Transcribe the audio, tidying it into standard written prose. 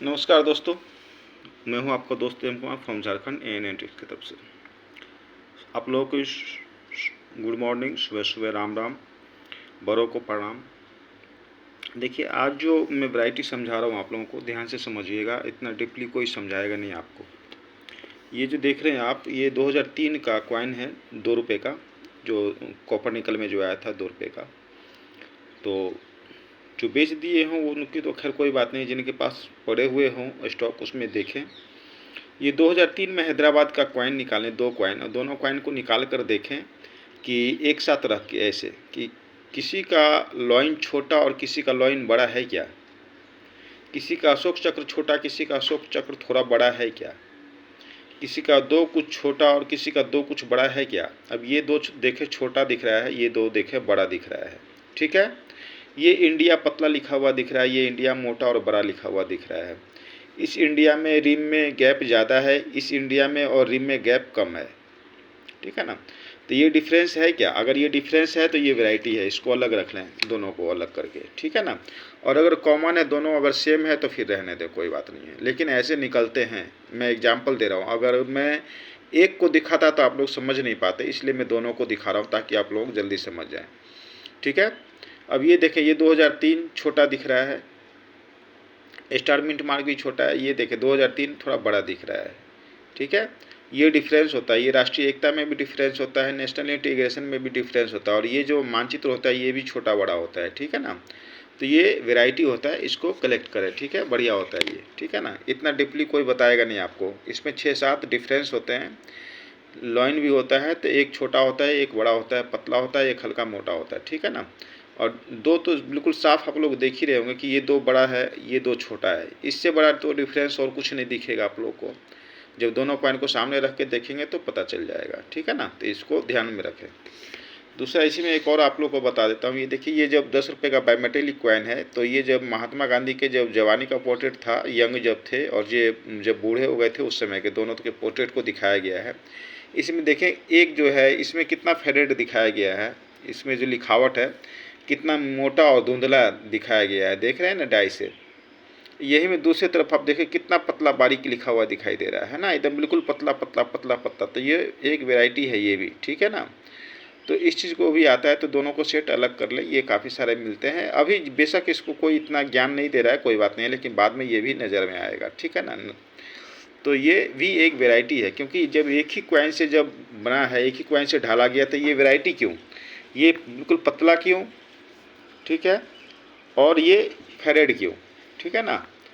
नमस्कार दोस्तों, मैं हूं आपका दोस्त M Kumar from Jharkhand ANN tips की तरफ से। आप लोगों को गुड मॉर्निंग, सुबह सुबह राम राम, बड़ों को प्रणाम। देखिए, आज जो मैं वैरायटी समझा रहा हूं आप लोगों को ध्यान से समझिएगा, इतना डीपली कोई समझाएगा नहीं आपको। ये जो देख रहे हैं आप, ये 2003 का कॉइन है, 2 रुपये का, जो कॉपर निकल में जो आया था 2 रुपये का। तो जो बेच दिए हों उनकी तो खैर कोई बात नहीं, जिनके पास पड़े हुए हों स्टॉक उसमें देखें। ये 2003 में हैदराबाद का कॉइन निकालें, 2 कॉइन, और दोनों कॉइन को निकाल कर देखें कि एक साथ रख के ऐसे कि किसी का लॉइन छोटा और किसी का लॉइन बड़ा है क्या, किसी का अशोक चक्र छोटा, किसी का अशोक चक्र थोड़ा बड़ा है क्या, किसी का 2 कुछ छोटा और किसी का 2 कुछ बड़ा है क्या। अब ये 2 देखे छोटा दिख रहा है, ये 2 देखे बड़ा दिख रहा है, ठीक है। ये इंडिया पतला लिखा हुआ दिख रहा है, ये इंडिया मोटा और बड़ा लिखा हुआ दिख रहा है। इस इंडिया में रिम में गैप ज़्यादा है, इस इंडिया में और रिम में गैप कम है, ठीक है ना। तो ये डिफरेंस है क्या, अगर ये डिफरेंस है तो ये वैरायटी है, इसको अलग रख लें, दोनों को अलग करके, ठीक है ना। और अगर कॉमन है, दोनों अगर सेम है तो फिर रहने दे, कोई बात नहीं है। लेकिन ऐसे निकलते हैं, मैं एग्जाम्पल दे रहा हूँ, अगर मैं एक को दिखाता तो आप लोग समझ नहीं पाते, इसलिए मैं दोनों को दिखा रहा हूँ ताकि आप लोग जल्दी समझ जाएँ, ठीक है। अब ये देखें, ये 2003 छोटा दिख रहा है, स्टार मिंट मार्क भी छोटा है, ये देखें 2003 थोड़ा बड़ा दिख रहा है, ठीक है। ये डिफरेंस होता है, ये राष्ट्रीय एकता में भी डिफरेंस होता है, नेशनल इंटीग्रेशन में भी डिफरेंस होता है, और ये जो मानचित्र होता है ये भी छोटा बड़ा होता है, ठीक है ना। तो ये वैरायटी होता है, इसको कलेक्ट करें, ठीक है, बढ़िया होता है ये, ठीक है ना। इतना डीपली कोई बताएगा नहीं आपको, इसमें 6-7 डिफरेंस होते हैं। लॉइन भी होता है तो एक छोटा होता है, एक बड़ा होता है, पतला होता है, एक हल्का मोटा होता है, ठीक है ना। और 2 तो बिल्कुल साफ आप लोग देख ही रहे होंगे कि ये 2 बड़ा है, ये 2 छोटा है, इससे बड़ा तो डिफरेंस और कुछ नहीं दिखेगा आप लोग को। जब दोनों कॉइन को सामने रख के देखेंगे तो पता चल जाएगा, ठीक है ना। तो इसको ध्यान में रखें। दूसरा, इसी में एक और आप लोग को बता देता हूँ, ये देखिए, ये जब 10 रुपये का बायोमेटेलिक कॉइन है, तो ये जब महात्मा गांधी के जब जवानी का पोर्ट्रेट था, यंग जब थे, और ये जब बूढ़े हो गए थे उस समय के, दोनों के पोर्ट्रेट को दिखाया गया है। इसमें देखें, एक जो है इसमें कितना फेडेड दिखाया गया है, इसमें जो लिखावट है कितना मोटा और धुंधला दिखाया गया है, देख रहे हैं ना डाई से। यही में दूसरी तरफ आप देखें कितना पतला बारीक लिखा हुआ दिखाई दे रहा है ना, एकदम बिल्कुल पतला पतला पतला पतला। तो ये एक वैरायटी है ये भी, ठीक है ना। तो इस चीज़ को भी आता है, तो दोनों को सेट अलग कर ले, ये काफ़ी सारे मिलते हैं। अभी बेशक इसको कोई इतना ज्ञान नहीं दे रहा है, कोई बात नहीं है, लेकिन बाद में ये भी नज़र में आएगा, ठीक है ना। तो ये भी एक वैरायटी है, क्योंकि जब एक ही कॉइन से जब बना है, एक ही कॉइन से ढाला गया, तो ये वैरायटी क्यों, ये बिल्कुल पतला क्यों, ठीक है, और ये फेडेड क्यों, ठीक है ना।